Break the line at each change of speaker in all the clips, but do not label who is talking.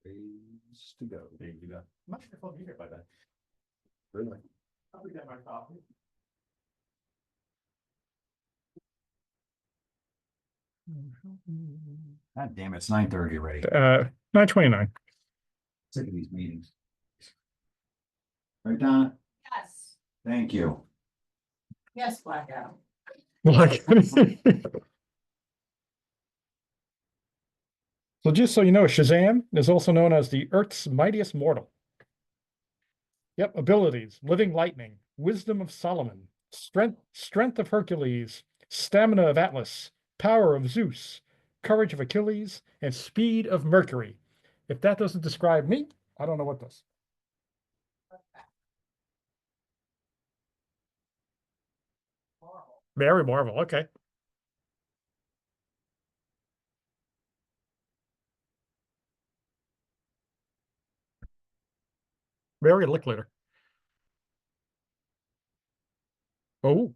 Ways to go.
There you go. I'm not sure if I'll be here by then.
Really?
I'll be getting my coffee.
God damn it, it's 9:30 already.
9:29.
Sick of these meetings. Right, Donna?
Yes,
Thank you.
yes, Blackout.
Like, so just so you know, Shazam is also known as the Earth's mightiest mortal. Yep, abilities: living lightning, wisdom of Solomon, strength of Hercules, stamina of Atlas, power of Zeus, courage of Achilles, and speed of Mercury. If that doesn't describe me, I don't know what does. Mary Marvel, okay. Mary Licklider. Oh.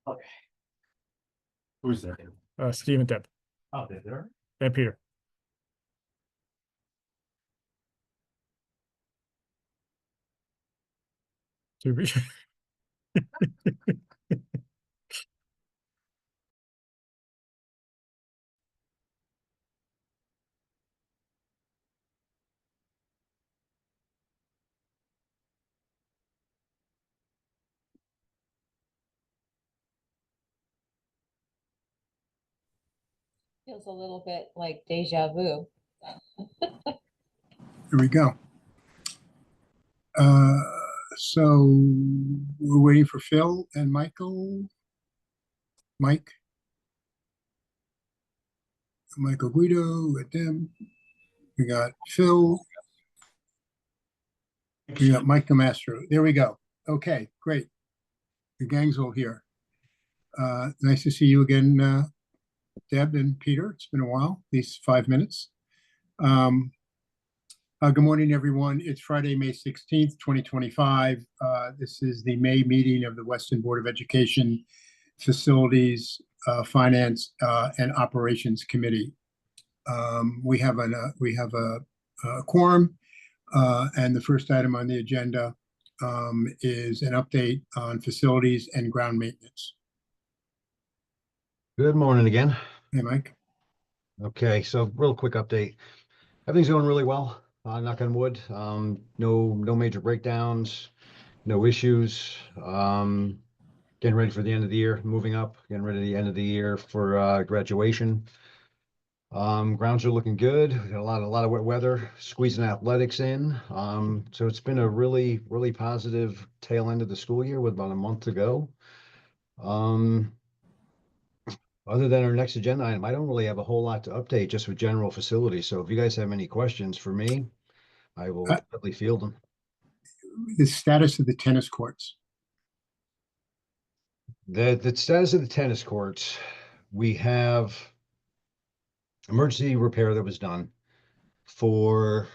Okay. Who's there?
Steve and Deb
Oh, they're there?
and Peter. To be-
Feels a little bit like deja vu.
Here we go. So we're waiting for Phil and Michael. Michael Guido with them. We got Phil. We got Mike Mastro. There we go. Okay, great. The gang's all here. Nice to see you again, Deb and Peter. It's been a while, at least 5 minutes. Good morning, everyone. It's Friday, May 16th, 2025. This is the May meeting of the Weston Board of Education Facilities, Finance, and Operations Committee. We have a quorum, and the first item on the agenda is an update on facilities and ground maintenance.
Good morning again.
Hey, Mike.
Okay, so real quick update. Everything's going really well. Knock on wood. No major breakdowns, no issues. Getting ready for the end of the year, moving up, getting ready to the end of the year for graduation. Grounds are looking good. We got a lot of wet weather, squeezing athletics in. So it's been a really positive tail end of the school year with about a month to go. Other than our next agenda item, I don't really have a whole lot to update, just with general facilities. So if you guys have any questions for me, I will definitely field them.
The status of the tennis courts.
The status of the tennis courts, we have emergency repair that was done for,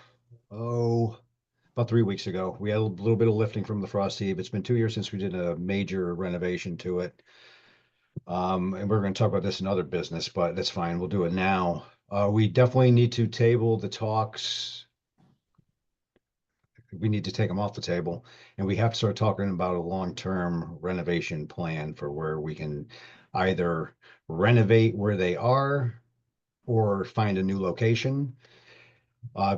about 3 weeks ago. We had a little bit of lifting from the frost heave. It's been 2 years since we did a major renovation to it. And we're going to talk about this in other business, but that's fine. We'll do it now. We definitely need to table the talks. We need to take them off the table, and we have to start talking about a long-term renovation plan for where we can either renovate where they are or find a new location.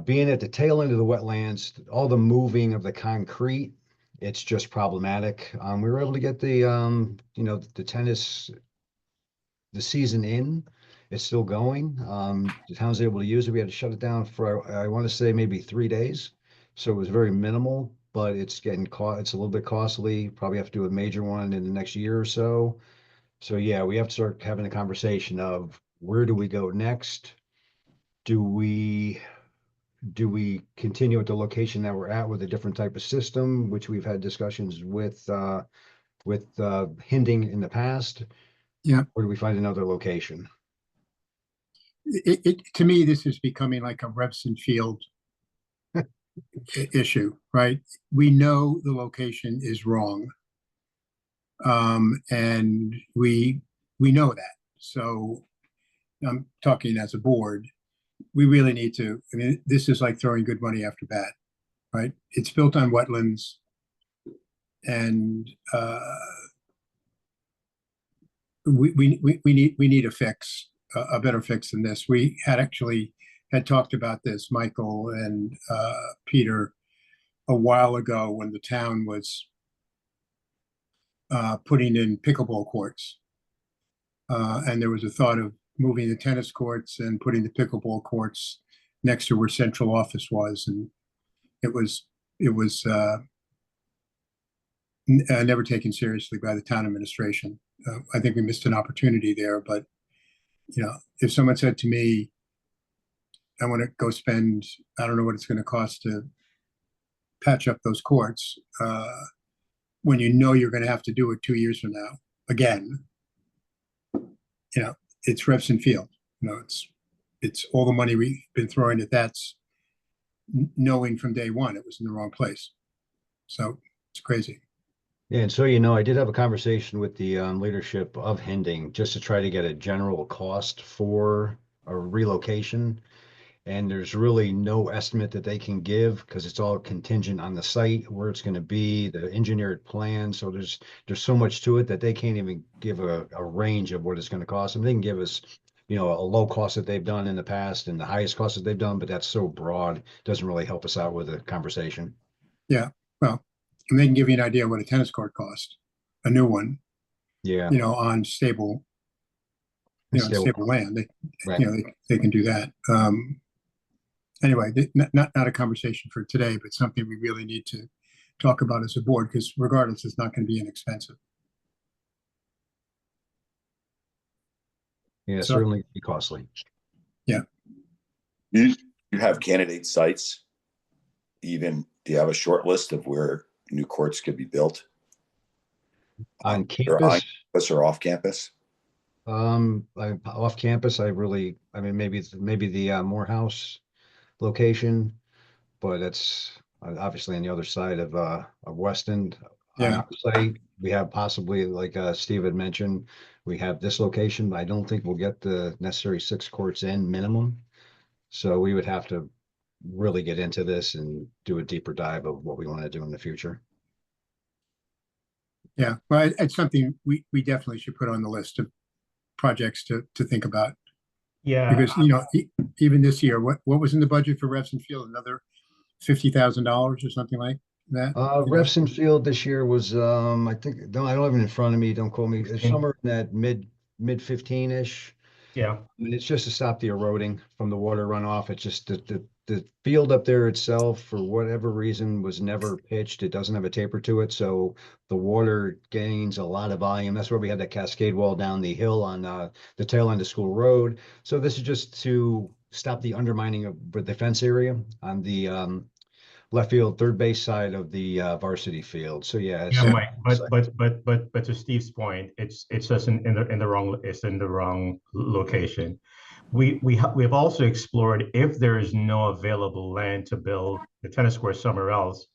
Being at the tail end of the wetlands, all the moving of the concrete, it's just problematic. We were able to get the the tennis, the season in. It's still going. The town's able to use it. We had to shut it down for, I want to say, maybe 3 days. So it was very minimal, but it's it's a little bit costly. Probably have to do a major one in the next year or so. So yeah, we have to start having a conversation of where do we go next? Do we continue at the location that we're at with a different type of system, which we've had discussions with Hinding in the past?
Yeah.
Or do we find another location?
To me, this is becoming like a Revson Field issue, right? We know the location is wrong. And we know that. So I'm talking as a board, we really need to, I mean, this is like throwing good money after bad, right? It's built on wetlands. And we need a fix, a better fix than this. We had actually had talked about this, Michael and Peter, a while ago when the town was putting in pickleball courts. And there was a thought of moving the tennis courts and putting the pickleball courts next to where central office was. And it was never taken seriously by the town administration. I think we missed an opportunity there, but if someone said to me, I want to go spend, I don't know what it's going to cost to patch up those courts, when you're going to have to do it 2 years from now, again, it's Revson Field. It's all the money we've been throwing at that's knowing from day one it was in the wrong place. So it's crazy.
Yeah, and so I did have a conversation with the leadership of Hending just to try to get a general cost for a relocation. And there's really no estimate that they can give because it's all contingent on the site, where it's going to be, the engineered plan. So there's so much to it that they can't even give a range of what it's going to cost. And they can give us, a low cost that they've done in the past and the highest cost that they've done, but that's so broad, it doesn't really help us out with the conversation.
Yeah, well, and they can give you an idea what a tennis court costs, a new one.
Yeah.
On stable, stable land. They can do that. Anyway, not a conversation for today, but something we really need to talk about as a board, because regardless, it's not going to be inexpensive.
Yeah,
So-
certainly be costly.
You have candidate sites. Even, do you have a short list of where new courts could be built?
On
Or
campus,
campus or off campus?
off campus, maybe the Morehouse location, but it's obviously on the other side of Weston. On
Yeah.
our site, we have possibly, like Steve had mentioned, we have this location, but I don't think we'll get the necessary 6 courts in minimum. So we would have to really get into this and do a deeper dive of what we want to do in the future.
Yeah, well, it's something we definitely should put on the list of projects to think about.
Yeah.
Because, even this year, what was in the budget for Revson Field? Another $50,000 or something like that?
Revson Field this year was, I think, I don't have it in front of me, don't quote me, it's somewhere in that mid 15-ish.
Yeah.
I mean, it's just to stop the eroding from the water runoff. It's just the field up there itself, for whatever reason, was never pitched. It doesn't have a taper to it, so the water gains a lot of volume. That's where we had that cascade wall down the hill on the tail end of School Road. So this is just to stop the undermining of the fence area on the left field, third base side of the varsity field. So yeah,
Yeah, Mike, but to Steve's point, it's just in the wrong location. We have also explored, if there is no available land to build the tennis court somewhere else,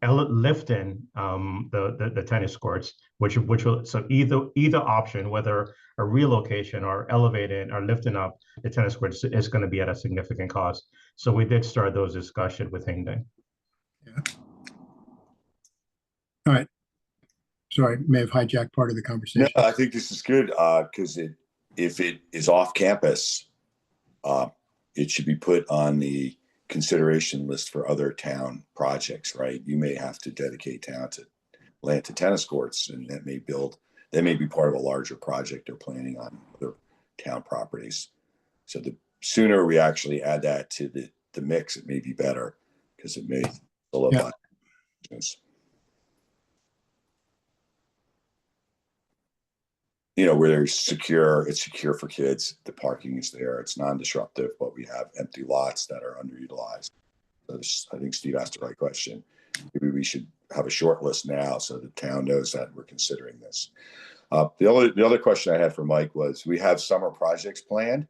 lifting the tennis courts, which will, so either option, whether a relocation or elevating or lifting up the tennis courts, is going to be at a significant cost. So we did start those discussions with Hingden.
Yeah. All right. Sorry, may have hijacked part of the
No,
conversation.
I think this is good, because if it is off campus, it should be put on the consideration list for other town projects, right? You may have to dedicate land to tennis courts, and that may be part of a larger project they're planning on other town properties. So the sooner we actually add that to the mix, it may be better, because it may solidify. Where it's secure for kids. The parking is there. It's non-disruptive, but we have empty lots that are underutilized. So I think Steve asked the right question. Maybe we should have a short list now so the town knows that we're considering this. The other question I had for Mike was, we have summer projects planned.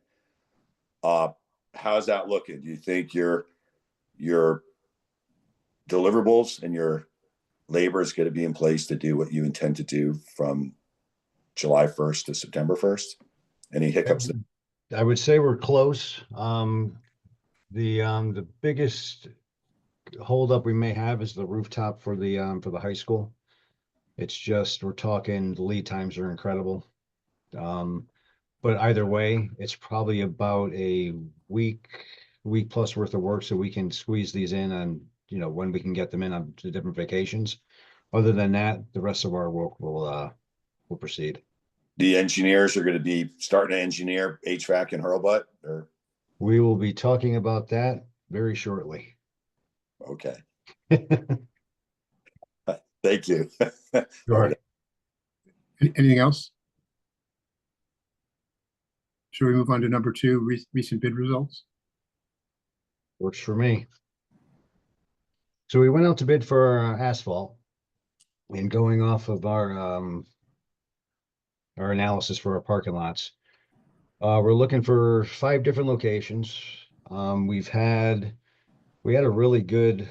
How's that looking? Do you think your deliverables and your labor is going to be in place to do what you intend to do from July 1st to September 1st? Any hiccups?
I would say we're close. The biggest holdup we may have is the rooftop for the high school. It's just, we're talking, the lead times are incredible. But either way, it's probably about a week plus worth of work, so we can squeeze these in on, you know, when we can get them in on the different vacations. Other than that, the rest of our work will proceed.
The engineers are going to be starting to engineer HVAC in Hurlbut, or?
We will be talking about that very shortly.
Okay, thank you.
Sure.
Anything else? Should we move on to number 2, recent bid results?
Works for me. So we went out to bid for asphalt, and going off of our analysis for our parking lots. We're looking for 5 different locations. We had a really good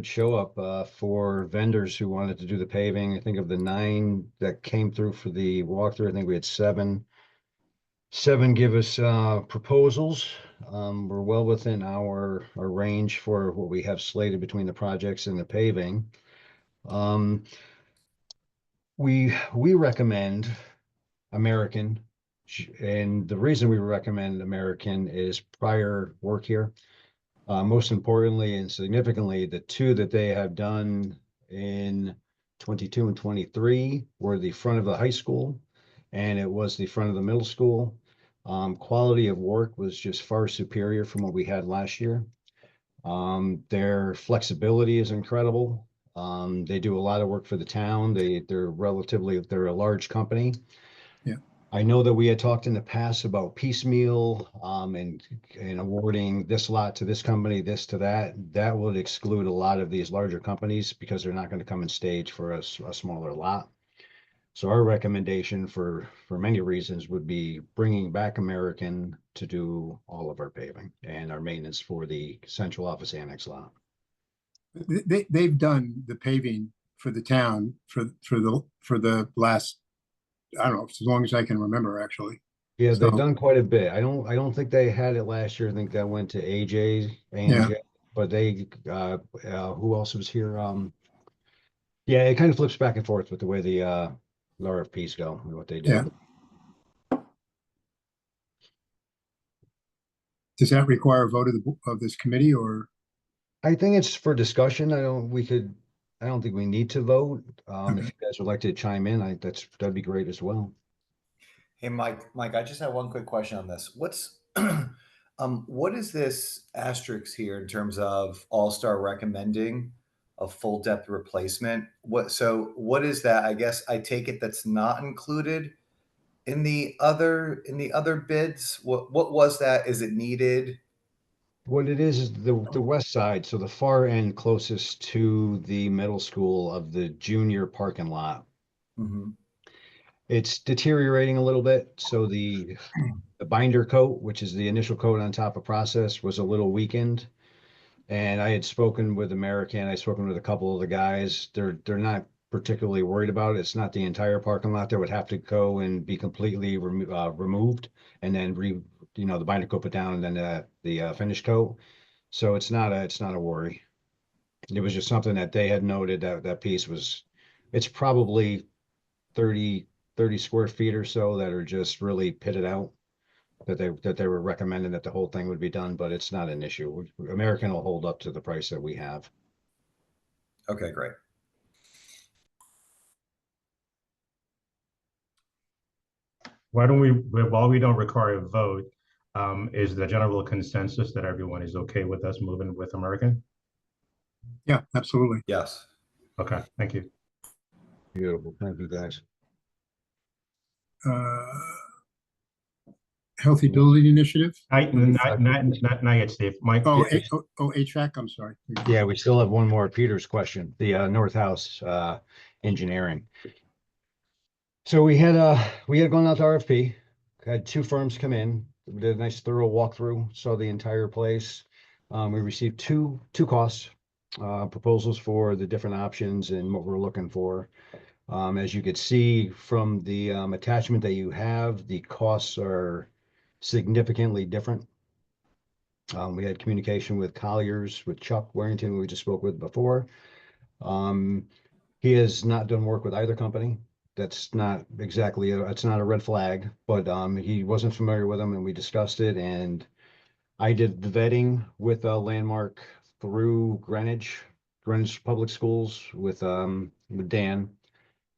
show up for vendors who wanted to do the paving. I think of the 9 that came through for the walkthrough, I think we had 7 give us proposals. We're well within our range for what we have slated between the projects and the paving. We recommend American, and the reason we recommend American is prior work here. Most importantly and significantly, the 2 that they have done in 22 and 23 were the front of the high school, and it was the front of the middle school. Quality of work was just far superior from what we had last year. Their flexibility is incredible. They do a lot of work for the town. They're a large company.
Yeah.
I know that we had talked in the past about piecemeal, and awarding this lot to this company, this to that. That would exclude a lot of these larger companies because they're not going to come and stage for a smaller lot. So our recommendation for many reasons would be bringing back American to do all of our paving and our maintenance for the central office annex lot.
They've done the paving for the town for the last, I don't know, as long as I can remember, actually.
Yeah, they've
So-
done quite a bit. I don't think they had it last year. I think that went to AJ, but they, who else was here? Yeah, it kind of flips back and forth with the way the RFPs go and what they do.
Yeah. Does that require a vote of this committee, or?
I think it's for discussion. I don't think we need to vote. If
Okay.
you guys would like to chime in, that'd be great as well.
Hey, Mike, I just have one quick question on this. What is this asterisk here in terms of All-Star recommending a full depth replacement? What is that? I guess I take it that's not included in the other bids. What was that? Is it needed?
What it is the west side, so the far end closest to the middle school of the junior parking lot.
Mm-hmm.
It's deteriorating a little bit. So the binder coat, which is the initial coat on top of process, was a little weakened. And I had spoken with American. I'd spoken with a couple of the guys. They're not particularly worried about it. It's not the entire parking lot that would have to go and be completely removed, and then the binder coat put down, and then the finish coat. So it's not a worry. It was just something that they had noted that piece was, it's probably 30 square feet or so that are just really pitted out, that they were recommending that the whole thing would be done, but it's not an issue. American will hold up to the price that we have.
Okay, great.
While we don't require a vote, is the general consensus that everyone is okay with us moving with American?
Yeah, absolutely.
Yes.
Okay, thank you.
Beautiful. Thank you, guys.
Healthy Building Initiative?
Not yet, Steve. Mike.
Oh,
Yeah.
HVAC, I'm sorry.
Yeah, we still have one more Peter's question, the North House engineering. So we had gone out to RFP, had 2 firms come in, we did a nice thorough walkthrough, saw the entire place. We received two costs. proposals for the different options and what we're looking for. As you could see from the attachment that you have, the costs are significantly different. We had communication with Colliers, with Chuck Warrington, who we just spoke with before. He has not done work with either company. That's not exactly, it's not a red flag, but he wasn't familiar with them and we discussed it. And I did the vetting with Landmark through Greenwich Public Schools with Dan.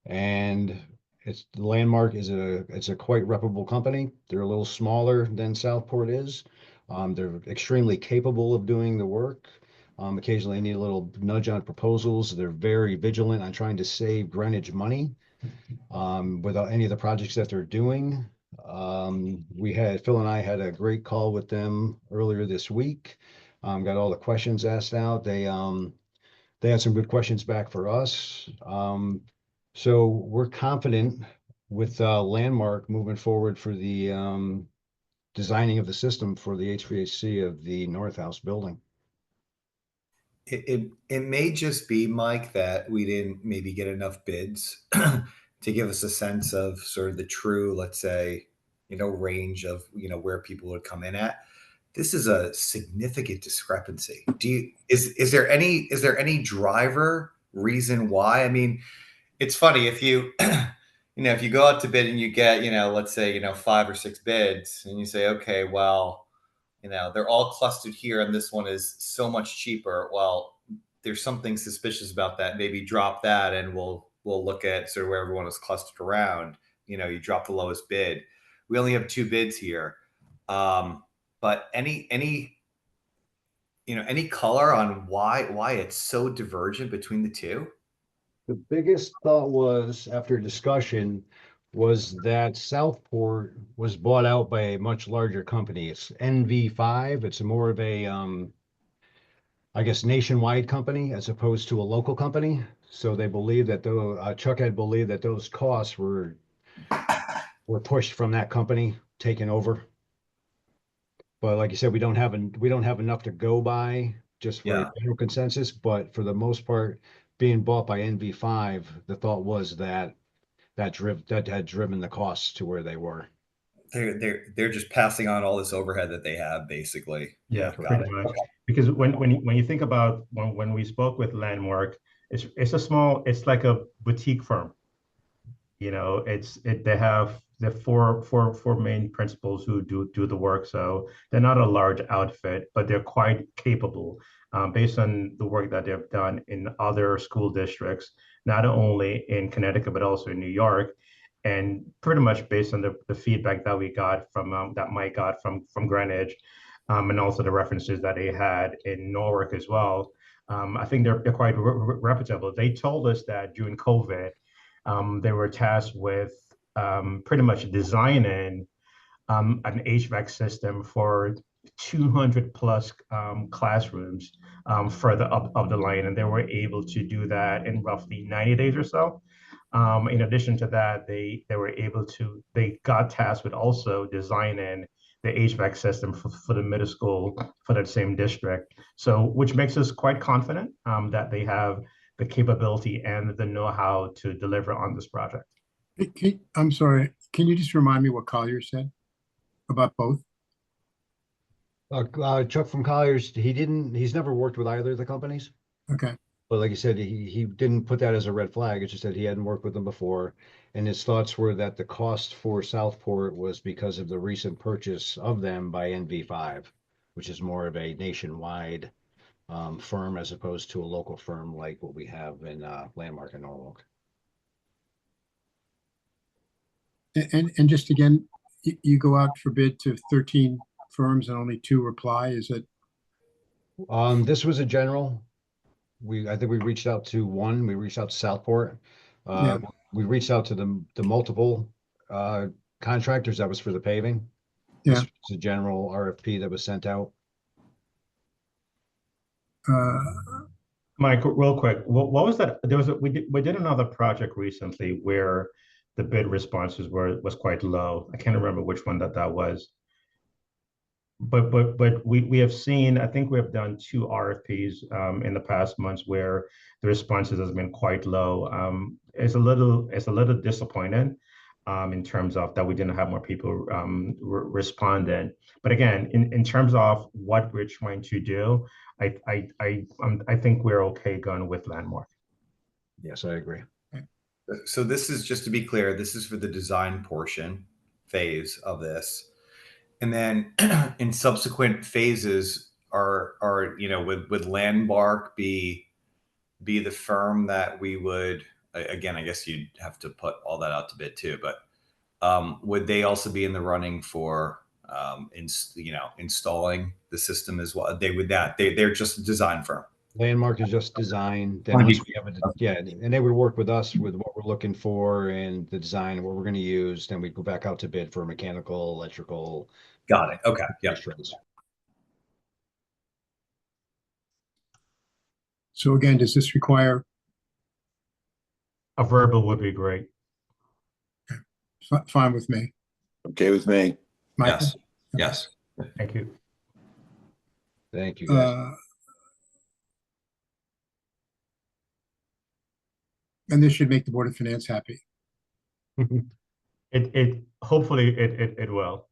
And it's Landmark it's a quite reputable company. They're a little smaller than Southport is. They're extremely capable of doing the work. Occasionally they need a little nudge on proposals. They're very vigilant on trying to save Greenwich money without any of the projects that they're doing. Phil and I had a great call with them earlier this week. Got all the questions asked out. They had some good questions back for us. So we're confident with Landmark moving forward for the designing of the system for the HVAC of the North House building.
It may just be, Mike, that we didn't maybe get enough bids to give us a sense of sort of the true, let's say, range of, where people would come in at. This is a significant discrepancy. Is there any driver reason why? I mean, it's funny if you, if you go out to bid and you get, let's say, 5 or 6 bids and you say, okay, well, they're all clustered here and this one is so much cheaper. Well, there's something suspicious about that. Maybe drop that and we'll look at sort of where everyone is clustered around. You drop the lowest bid. We only have 2 bids here. But any color on why it's so divergent between the two?
The biggest thought was, after discussion, was that Southport was bought out by a much larger company. It's NV5. It's more of a, I guess, nationwide company as opposed to a local company. So they believe that Chuck had believed that those costs were pushed from that company, taken over. But like you said, we don't have enough to go by just for a general consensus. But for the most part, being bought by NV5, the thought was that had driven the costs to where they were.
They're just passing on all this overhead that they have, basically.
Yeah,
got
pretty
it.
much. Because when you think about when we spoke with Landmark, it's like a boutique firm. They have the four main principals who do the work. So they're not a large outfit, but they're quite capable based on the work that they've done in other school districts, not only in Connecticut, but also in New York. And pretty much based on the feedback that we got from that Mike got from Greenwich, and also the references that they had in Norwalk as well. I think they're quite reputable. They told us that during COVID, they were tasked with pretty much designing an HVAC system for 200 plus classrooms further up the line, and they were able to do that in roughly 90 days or so. In addition to that, they got tasked with also designing the HVAC system for the middle school for that same district. So, which makes us quite confident that they have the capability and the know-how to deliver on this project.
I'm sorry, can you just remind me what Collier said about both?
Chuck from Colliers, he's never worked with either of the companies.
Okay.
But like you said, he didn't put that as a red flag. It's just that he hadn't worked with them before. And his thoughts were that the cost for Southport was because of the recent purchase of them by NV5, which is more of a nationwide firm as opposed to a local firm like what we have in Landmark and Norwalk.
And just again, you go out for bid to 13 firms and only 2 reply. Is it?
This was a general. I think we reached out to one. We reached out to Southport. We reached out to the multiple contractors. That was for the paving.
Yeah.
This was a general RFP that was sent out.
Mike, real quick, what was that? We did another project recently where the bid responses was quite low. I can't remember which one that was. but we have seen, I think we have done 2 RFPs in the past months where the responses has been quite low. It's a little disappointing in terms of that we didn't have more people responding. But again, in terms of what we're trying to do, I think we're okay going with Landmark.
Yes, I agree.
So this is, just to be clear, this is for the design portion phase of this. And then in subsequent phases are, you know, would Landmark be the firm that we would, again, I guess you'd have to put all that out to bid too, but would they also be in the running for installing the system as well? They're just a design firm.
Landmark is just design. Then
Wanna be-
once we have and they would work with us with what we're looking for and the design and what we're going to use. Then we go back out to bid for mechanical, electrical.
Got it. Okay. Yeah.
extras.
So again, does this require,
A verbal would be great.
fine with me?
Okay with me?
Michael?
Yes. Yes.
Thank you.
Thank you, guys.
And this should make the Board of Finance happy.
It hopefully it will.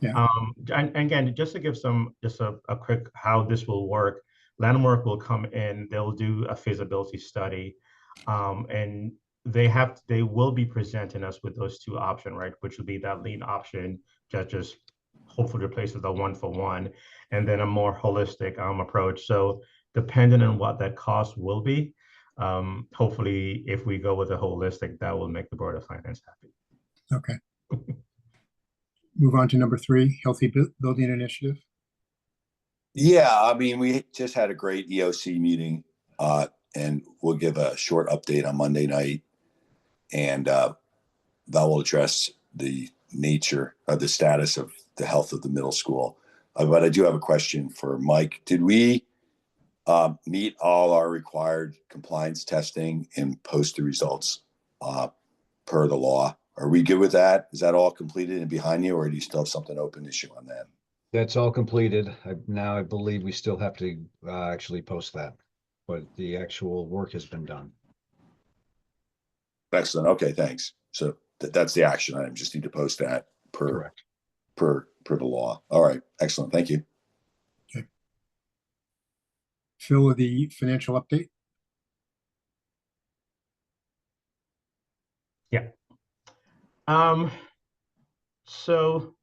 Yeah.
And again, just to give a quick how this will work, Landmark will come in, they'll do a feasibility study, and they will be presenting us with those 2 options, right? Which will be that lean option that just hopefully replaces the 1-for-1, and then a more holistic approach. So depending on what that cost will be, hopefully if we go with a holistic, that will make the Board of Finance happy.
Okay. Move on to number 3, Healthy Building Initiative.
Yeah, I mean, we just had a great EOC meeting, and we'll give a short update on Monday night. And that will address the nature of the status of the health of the middle school. But I do have a question for Mike. Did we meet all our required compliance testing and post the results per the law? Are we good with that? Is that all completed and behind you, or do you still have something open issue on that?
That's all completed. Now I believe we still have to actually post that, but the actual work has been done.
Excellent. Okay, thanks. So that's the action item. Just need to post that
Correct.
per the law. All right. Excellent. Thank you.
Phil, the financial update.
Yeah. So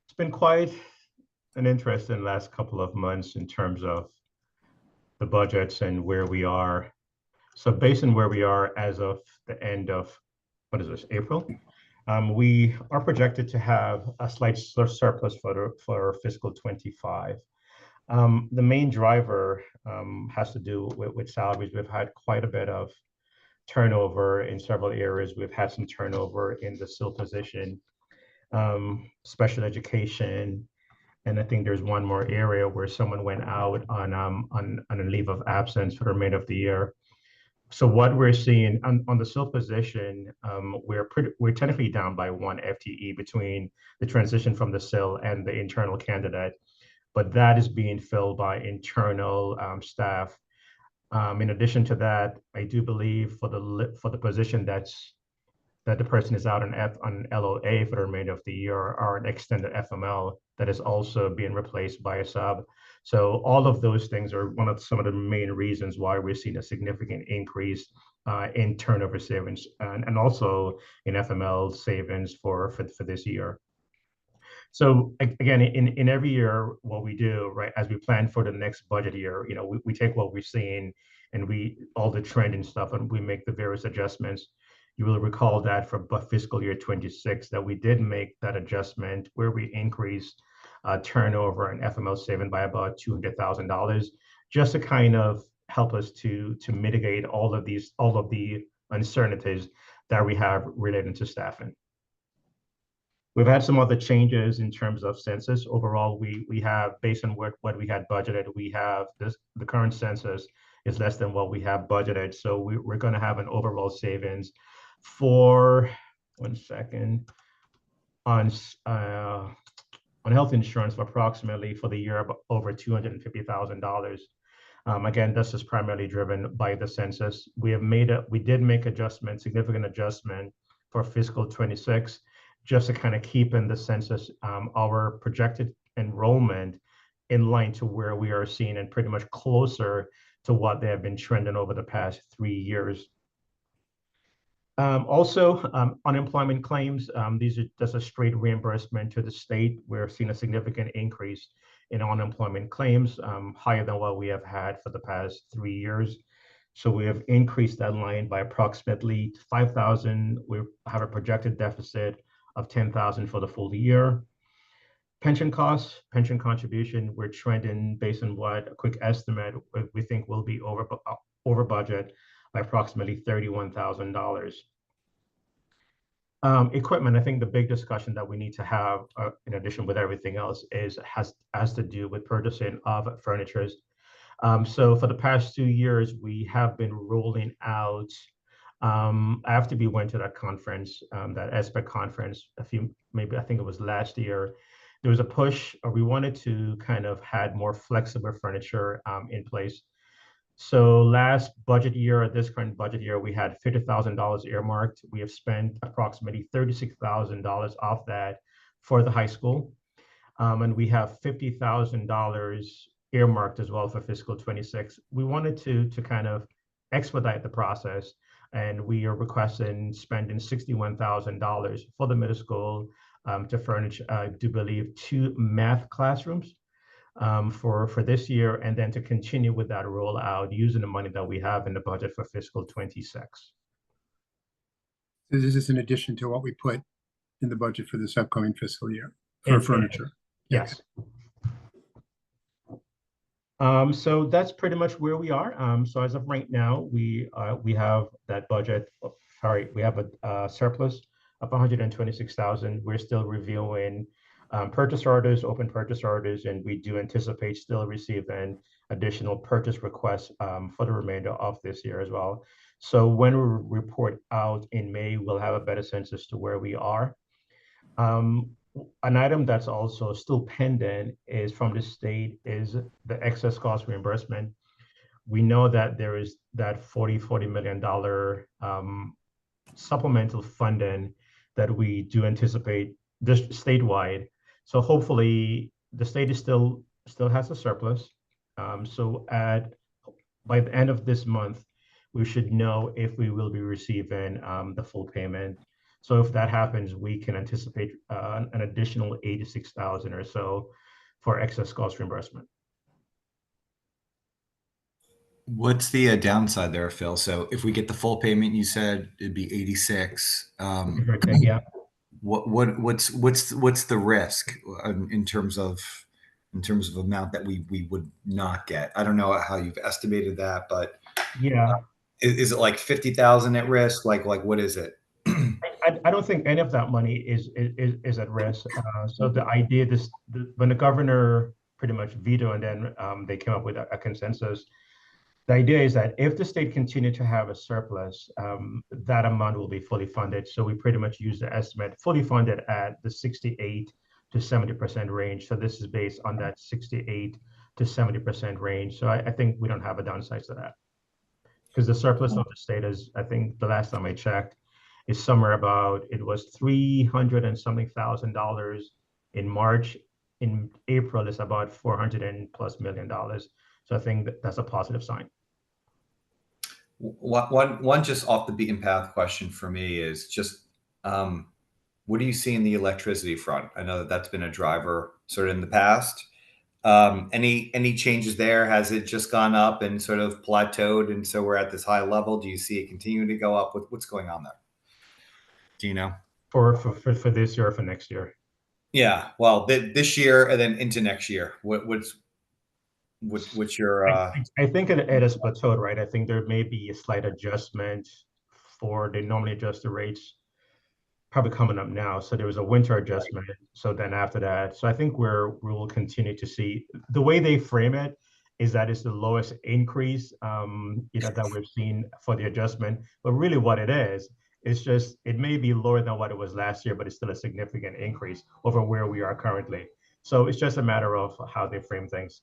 it's been quite an interesting last couple of months in terms of the budgets and where we are. So based on where we are as of the end of, what is this, April? We are projected to have a slight surplus for fiscal 25. The main driver has to do with salaries. We've had quite a bit of turnover in several areas. We've had some turnover in the SIL position, special education, and I think there's one more area where someone went out on a leave of absence for the remainder of the year. So what we're seeing on the SIL position, we're technically down by 1 FTE between the transition from the SIL and the internal candidate, but that is being filled by internal staff. In addition to that, I do believe for the position that the person is out on LOA for the remainder of the year, or an extended FML that is also being replaced by a sub. So all of those things are some of the main reasons why we're seeing a significant increase in turnover savings and also in FML savings for this year. So again, in every year, what we do, right, as we plan for the next budget year, we take what we've seen and all the trend and stuff, and we make the various adjustments. You will recall that for fiscal year 26 that we did make that adjustment where we increased turnover and FML saving by about $200,000, just to kind of help us to mitigate all of the uncertainties that we have related to staffing. We've had some other changes in terms of census. Overall, we have, based on what we had budgeted, we have the current census is less than what we have budgeted. So we're going to have an overall savings for, 1 second, on on health insurance of approximately for the year over $250,000. Again, this is primarily driven by the census. We did make significant adjustment for fiscal 26, just to kind of keep in the census our projected enrollment in line to where we are seeing and pretty much closer to what they have been trending over the past 3 years. Also, unemployment claims, these are just a straight reimbursement to the state. We're seeing a significant increase in unemployment claims, higher than what we have had for the past 3 years. So we have increased that line by approximately 5,000. We have a projected deficit of 10,000 for the full year. Pension costs, pension contribution, we're trending based on what a quick estimate we think will be over budget by approximately $31,000. Equipment, I think the big discussion that we need to have, in addition with everything else, has to do with purchasing of furniture. So for the past 2 years, we have been rolling out. After we went to that conference, that ESPEC conference, I think it was last year. There was a push, or we wanted to kind of had more flexible furniture in place. So last budget year, this current budget year, we had $50,000 earmarked. We have spent approximately $36,000 off that for the high school. And we have $50,000 earmarked as well for fiscal 26. We wanted to kind of expedite the process, and we are requesting spending $61,000 for the middle school to furnish, I do believe, 2 math classrooms for this year, and then to continue with that rollout using the money that we have in the budget for fiscal 26.
This is in addition to what we put in the budget for this upcoming fiscal year for furniture.
Yes. So that's pretty much where we are. So as of right now, we have that budget. We have a surplus of 126,000. We're still reviewing purchase orders, open purchase orders, and we do anticipate still receiving additional purchase requests for the remainder of this year as well. So when we report out in May, we'll have a better sense as to where we are. An item that's also still pending is from the state is the excess cost reimbursement. We know that there is that $40 million supplemental funding that we do anticipate this statewide. So hopefully the state is still has a surplus. So by the end of this month, we should know if we will be receiving the full payment. So if that happens, we can anticipate an additional 86,000 or so for excess cost reimbursement.
What's the downside there, Phil? So if we get the full payment, you said it'd be 86.
Yeah.
What's the risk in terms of amount that we would not get? I don't know how you've estimated that, but
yeah,
is it like 50,000 at risk? Like what is it?
I don't think any of that money is at risk. So the idea, when the governor pretty much vetoed, and then they came up with a consensus. The idea is that if the state continued to have a surplus, that amount will be fully funded. So we pretty much use the estimate fully funded at the 68 to 70% range. So this is based on that 68 to 70% range. So I think we don't have a downside to that, because the surplus of the state is, I think the last time I checked, is somewhere about, it was $300 and something thousand in March. In April, it's about $400+ million. So I think that's a positive sign.
One just off the beaten path question for me is just, what do you see in the electricity front? I know that's been a driver sort of in the past. Any changes there? Has it just gone up and sort of plateaued, and so we're at this high level? Do you see it continuing to go up? What's going on there? Do you know? For
this year or for next year?
Yeah, well, this year and then into next year. What's your?
I think it is plateaued, right? I think there may be a slight adjustment they normally adjust the rates probably coming up now. So there was a winter adjustment. So then after that, so I think we will continue to see, the way they frame it is that it's the lowest increase, that we've seen for the adjustment. But really what it is, it's just, it may be lower than what it was last year, but it's still a significant increase over where we are currently. So it's just a matter of how they frame things.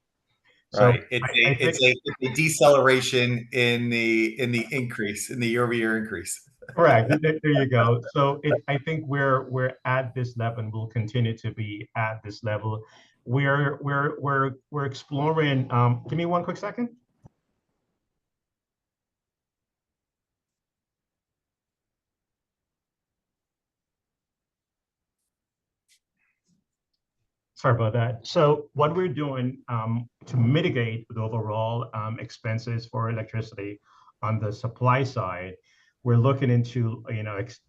So
Right. It's a deceleration in the increase, in the year-over-year increase.
correct. There you go. So I think we're at this level and we'll continue to be at this level. We're exploring. Give me one quick second. Sorry about that. So what we're doing to mitigate the overall expenses for electricity on the supply side, we're looking into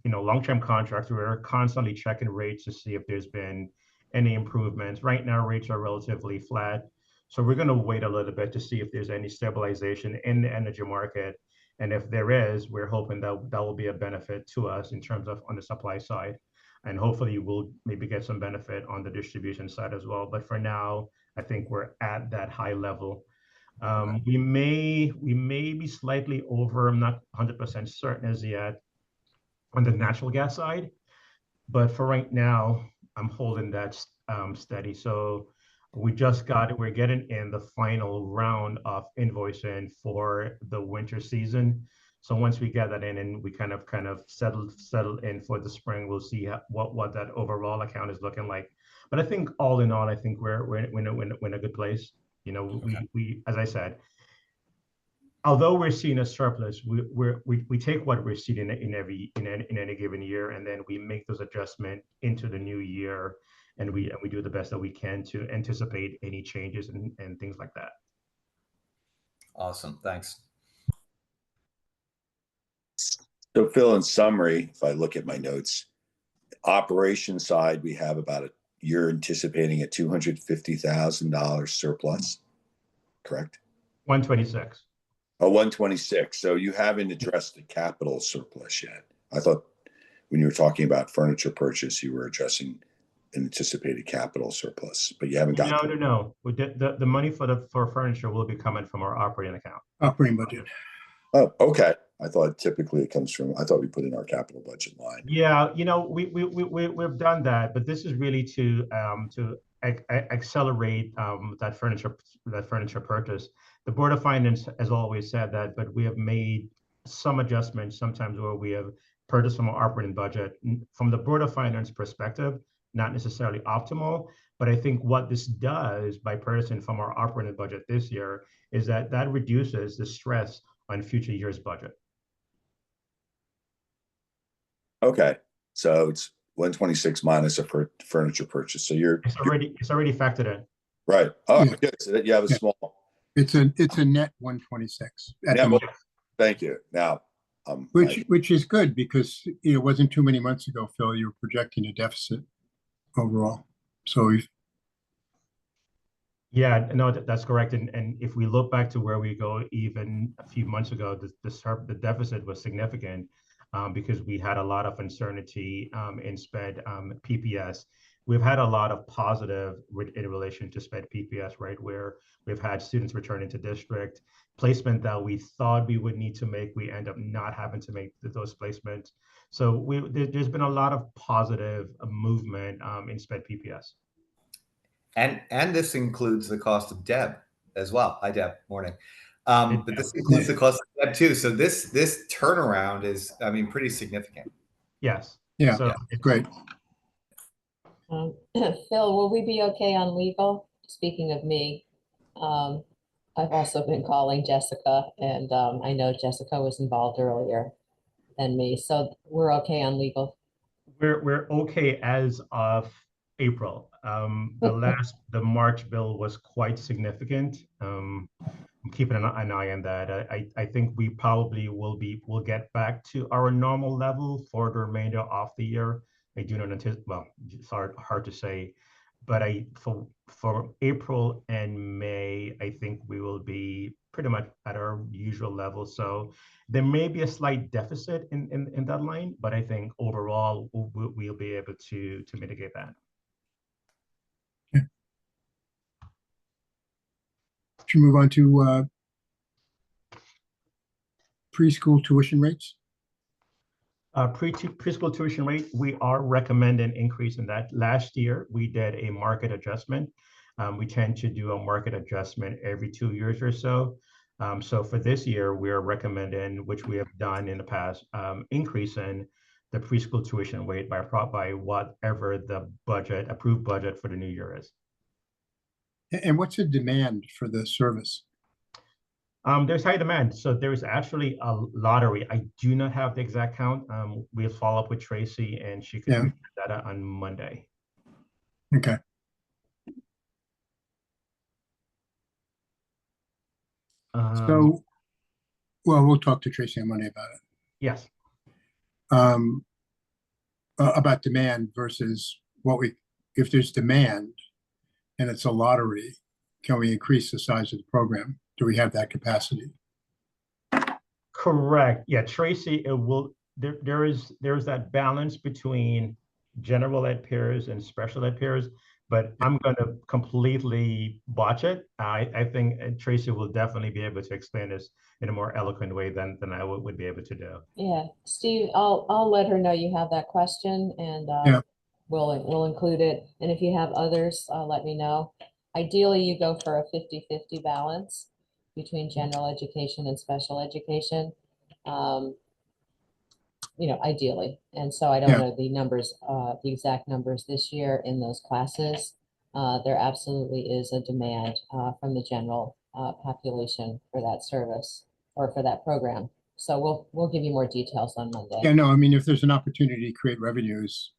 long-term contracts. We're constantly checking rates to see if there's been any improvements. Right now, rates are relatively flat. So we're going to wait a little bit to see if there's any stabilization in the energy market. And if there is, we're hoping that that will be a benefit to us in terms of on the supply side. And hopefully we'll maybe get some benefit on the distribution side as well. But for now, I think we're at that high level. We may be slightly over, I'm not 100% certain as yet, on the natural gas side. But for right now, I'm holding that steady. So we're getting in the final round of invoicing for the winter season. So once we get that in and we kind of settle in for the spring, we'll see what that overall account is looking like. But I think all in all, I think we're in a good place. We as I said, although we're seeing a surplus, we take what we're seeing in any given year, and then we make those adjustments into the new year, and we do the best that we can to anticipate any changes and things like that.
Awesome, thanks.
So Phil, in summary, if I look at my notes, operation side, we have you're anticipating a $250,000 surplus, correct?
126.
Oh, 126. So you haven't addressed the capital surplus yet. I thought when you were talking about furniture purchase, you were addressing an anticipated capital surplus, but you haven't got.
No. The money for furniture will be coming from our operating account.
Operating budget.
Oh, okay. I thought typically it comes from. I thought we put in our capital budget line.
Yeah, we've done that, but this is really to accelerate that furniture purchase. The Board of Finance has always said that, but we have made some adjustments sometimes where we have purchased from our operating budget. From the Board of Finance perspective, not necessarily optimal, but I think what this does by purchasing from our operating budget this year is that reduces the stress on future years' budget.
Okay, so it's 126 minus a furniture purchase. So
it's already factored in.
Right. Oh,
Yeah.
good. So you have a small.
It's a net 126.
Yeah, well, thank you. Now,
Which is good because it wasn't too many months ago, Phil, you were projecting a deficit overall. So
yeah, no, that's correct. And if we look back to where we go, even a few months ago, the deficit was significant because we had a lot of uncertainty in SPED PPS. We've had a lot of positive in relation to SPED PPS, right? Where we've had students returning to district, placement that we thought we would need to make, we end up not having to make those placements. So there's been a lot of positive movement in SPED PPS.
And this includes the cost of DEB as well. Hi, Deb. Morning. But this includes the cost of DEB too. So this turnaround is, I mean, pretty significant.
Yes.
yeah,
So
great.
Phil, will we be okay on legal? Speaking of me, I've also been calling Jessica, and I know Jessica was involved earlier than me, so we're okay on legal.
We're okay as of April. The March bill was quite significant. I'm keeping an eye on that. I think we probably will get back to our normal level for the remainder of the year. I do not anticipate, well, it's hard to say, but for April and May, I think we will be pretty much at our usual level. So there may be a slight deficit in that line, but I think overall we'll be able to mitigate that.
Should we move on to preschool tuition rates?
Preschool tuition rate, we are recommending increase in that. Last year, we did a market adjustment. We tend to do a market adjustment every 2 years or so. So for this year, we are recommending, which we have done in the past, increasing the preschool tuition rate by whatever the approved budget for the new year is.
And what's the demand for the service?
There's high demand. So there's actually a lottery. I do not have the exact count. We'll follow up with Tracy and she can read that out on Monday.
Okay. So, well, we'll talk to Tracy on Monday about it.
Yes.
About demand versus if there's demand and it's a lottery, can we increase the size of the program? Do we have that capacity?
Correct. Yeah, Tracy, there's that balance between general ed peers and special ed peers, but I'm going to completely botch it. I think Tracy will definitely be able to explain this in a more eloquent way than I would be able to do.
Yeah, Steve, I'll let her know you have that question and we'll include it. And if you have others, let me know. Ideally, you go for a 50-50 balance between general education and special education. Ideally. And so I don't know the numbers, the exact numbers this year in those classes. There absolutely is a demand from the general population for that service or for that program. So we'll give you more details on Monday.
Yeah, no, I mean, if there's an opportunity to create revenues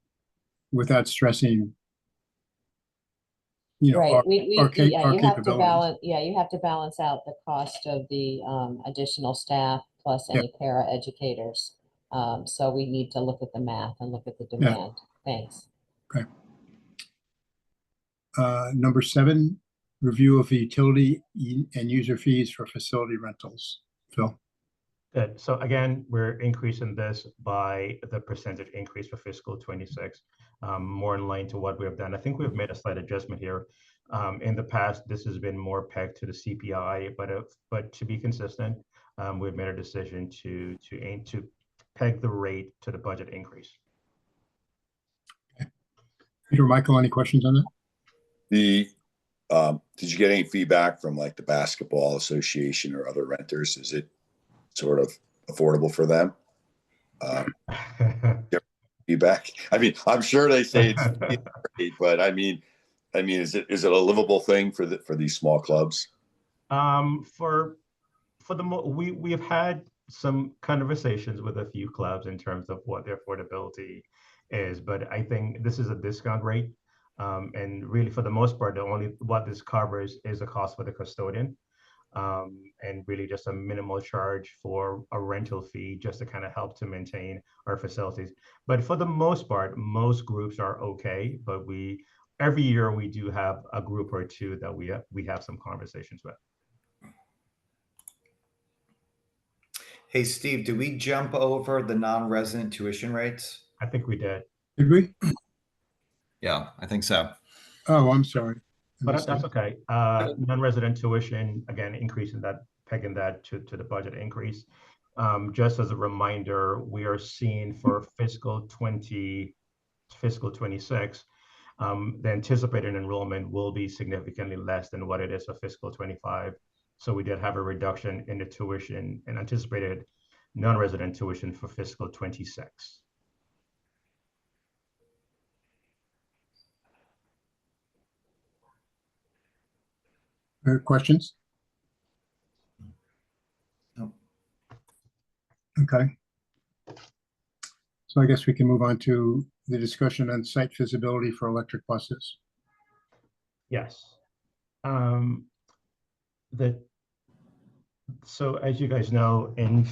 without stressing,
Right.
our
You have to
capabilities.
balance. Yeah, you have to balance out the cost of the additional staff plus any para educators. So we need to look at the math and look at the demand. Thanks.
Okay. Number 7, review of the utility and user fees for facility rentals. Phil.
Good. So again, we're increasing this by the percentage increase for fiscal 26, more in line to what we have done. I think we've made a slight adjustment here. In the past, this has been more pegged to the CPI, but to be consistent, we've made a decision to aim to peg the rate to the budget increase.
Okay. Peter, Michael, any questions on that?
Did you get any feedback from like the basketball association or other renters? Is it sort of affordable for them? Feedback. I mean, I'm sure they say it's great, but I mean, is it a livable thing for these small clubs?
We have had some conversations with a few clubs in terms of what their affordability is, but I think this is a discount rate. And really, for the most part, what this covers is the cost for the custodian, and really just a minimal charge for a rental fee just to kind of help to maintain our facilities. But for the most part, most groups are okay. But every year we do have a group or two that we have some conversations with.
Hey, Steve, did we jump over the non-resident tuition rates?
I think we did.
Did we?
Yeah, I think so.
Oh, I'm sorry.
But that's okay. Non-resident tuition, again, pegging that to the budget increase. Just as a reminder, we are seeing for fiscal 26, the anticipated enrollment will be significantly less than what it is for fiscal 25. So we did have a reduction in the tuition and anticipated non-resident tuition for fiscal 26.
Questions?
No.
Okay. So I guess we can move on to the discussion on site feasibility for electric buses.
Yes. So as you guys know, in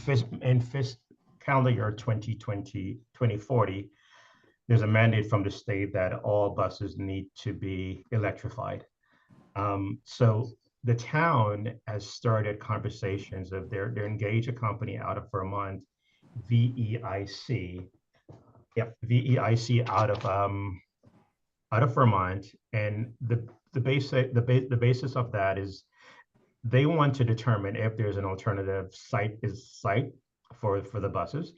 calendar year 2040, there's a mandate from the state that all buses need to be electrified. So the town has started conversations of they're engaged a company out of Vermont, VEIC. Yep, VEIC out of Vermont, and the basis of that is they want to determine if there's an alternative site for the buses.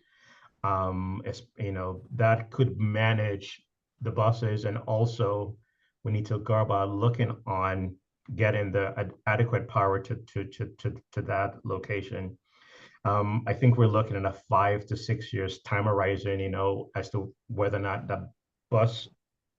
that could manage the buses, and also we need to go about looking on getting the adequate power to that location. I think we're looking at a 5 to 6 years time horizon, as to whether or not the bus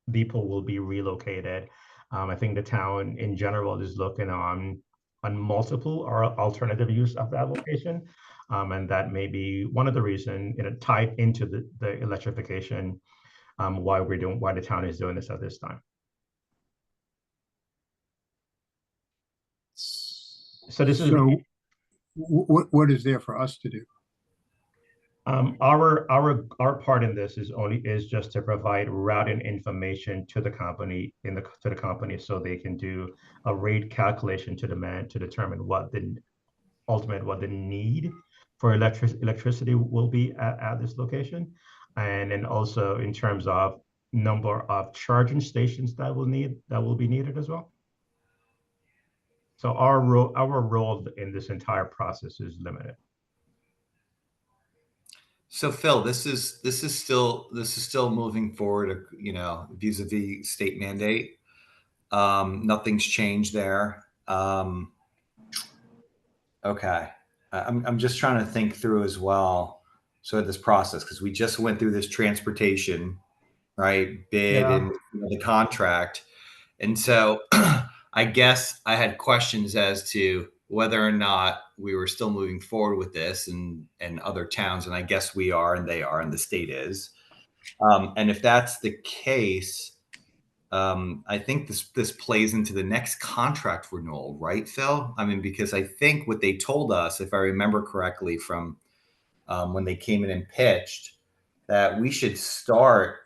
depot will be relocated. I think the town in general is looking on multiple or alternative use of that location. And that may be one of the reasons, tied into the electrification, why the town is doing this at this time. So this is
So what is there for us to do?
our part in this is just to provide routing information to the company so they can do a rate calculation to demand to determine what the need for electricity will be at this location, and then also in terms of number of charging stations that will be needed as well. So our role in this entire process is limited.
So Phil, this is still moving forward, vis-a-vis state mandate. Nothing's changed there. Okay. I'm just trying to think through as well. So this process, because we just went through this transportation, right, bid and the contract. And so I guess I had questions as to whether or not we were still moving forward with this and other towns. And I guess we are, and they are, and the state is. And if that's the case, I think this plays into the next contract renewal, right, Phil? I mean, because I think what they told us, if I remember correctly from when they came in and pitched, that we should start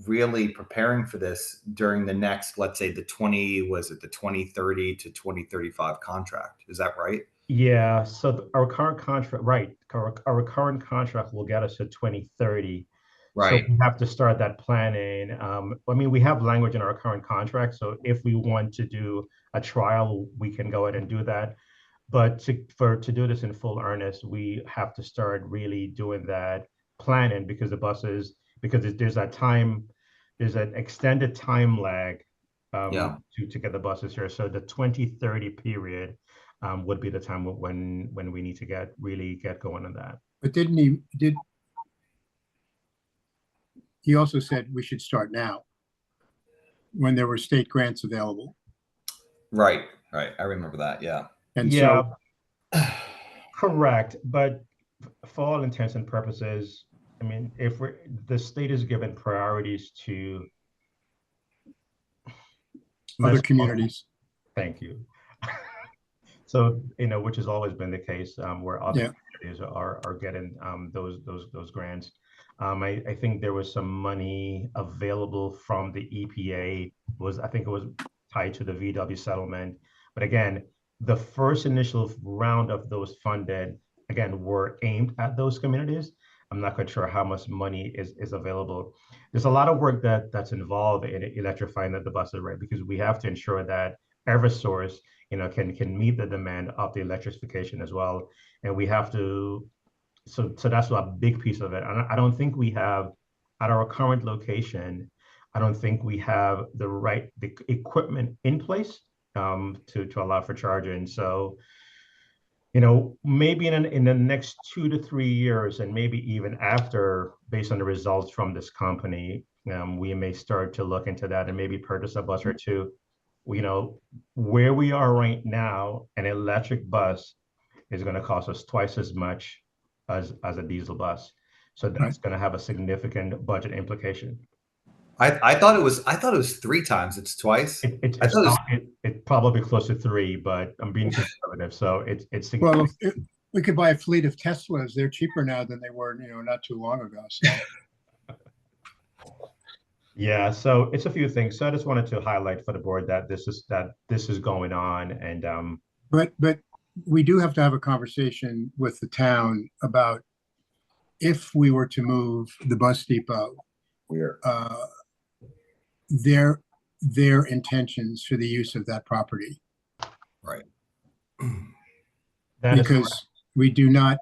really preparing for this during the next, let's say the 2030 to 2035 contract. Is that right?
Yeah. So our current contract, right? Our current contract will get us to 2030.
Right.
So we have to start that planning. We have language in our current contract. So if we want to do a trial, we can go ahead and do that. But to do this in full earnest, we have to start really doing that planning, because there's an extended time lag to get the buses here. So the 2030 period would be the time when we need to get going on that.
But he also said we should start now when there were state grants available.
Right. I remember that. Yeah.
And
so correct. But for all intents and purposes, I mean, the state is given priorities to
other communities.
Thank you. So, which has always been the case, where other communities are getting those grants. I think there was some money available from the EPA. I think it was tied to the VW settlement. But again, the first initial round of those funded, again, were aimed at those communities. I'm not quite sure how much money is available. There's a lot of work that's involved in electrifying the buses, right? Because we have to ensure that Eversource, can meet the demand of the electrification as well. And we have to, so that's a big piece of it. And I don't think we have, at our current location, I don't think we have the equipment in place to allow for charging. So, maybe in the next 2 to 3 years, and maybe even after, based on the results from this company, we may start to look into that and maybe purchase a bus or two. Where we are right now, an electric bus is going to cost us twice as much as a diesel bus. So that's going to have a significant budget implication.
I thought it was 3 times. It's twice.
It's probably close to 3, but I'm being conservative. So it's significant.
Well, we could buy a fleet of Teslas. They're cheaper now than they were, not too long ago. So.
Yeah, so it's a few things. So I just wanted to highlight for the board that this is going on, and
but we do have to have a conversation with the town about if we were to move the bus depot, their intentions for the use of that property.
Right.
Because we do not.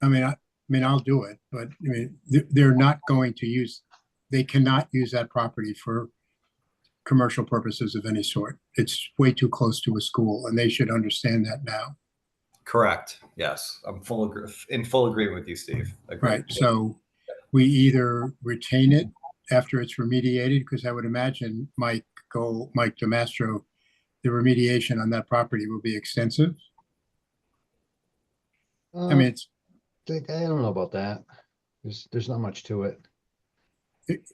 I mean, mean, I'll do it, but I mean, they're not going to use, they cannot use that property for commercial purposes of any sort. It's way too close to a school, and they should understand that now.
Correct. Yes, I'm in full agreement with you, Steve. Agreed.
Right, so we either retain it after it's remediated, because I would imagine Mike DeMastro, the remediation on that property will be extensive. I mean,
I don't know about that. There's not much to it.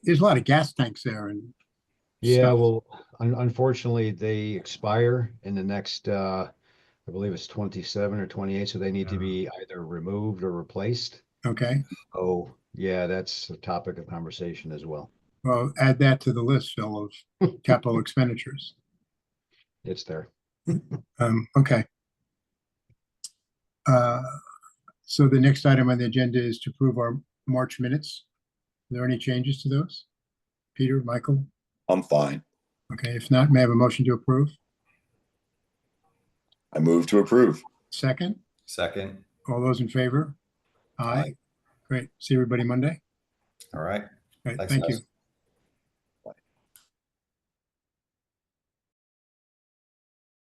there's a lot of gas tanks there and
Yeah,
stuff.
well, unfortunately, they expire in the next, I believe it's 27 or 28, so they need to be either removed or replaced.
Okay,
Oh, yeah, that's a topic of conversation as well.
well, add that to the list, Phil, of capital expenditures.
It's there.
Okay. So the next item on the agenda is to approve our March minutes. Are there any changes to those? Peter, Michael?
I'm fine.
Okay, if not, may I have a motion to approve?
I move to approve.
Second,
Second.
all those in favor? Aye.
Aye.
Great. See everybody Monday.
All right.
Great,
Thanks,
thank
guys.
you.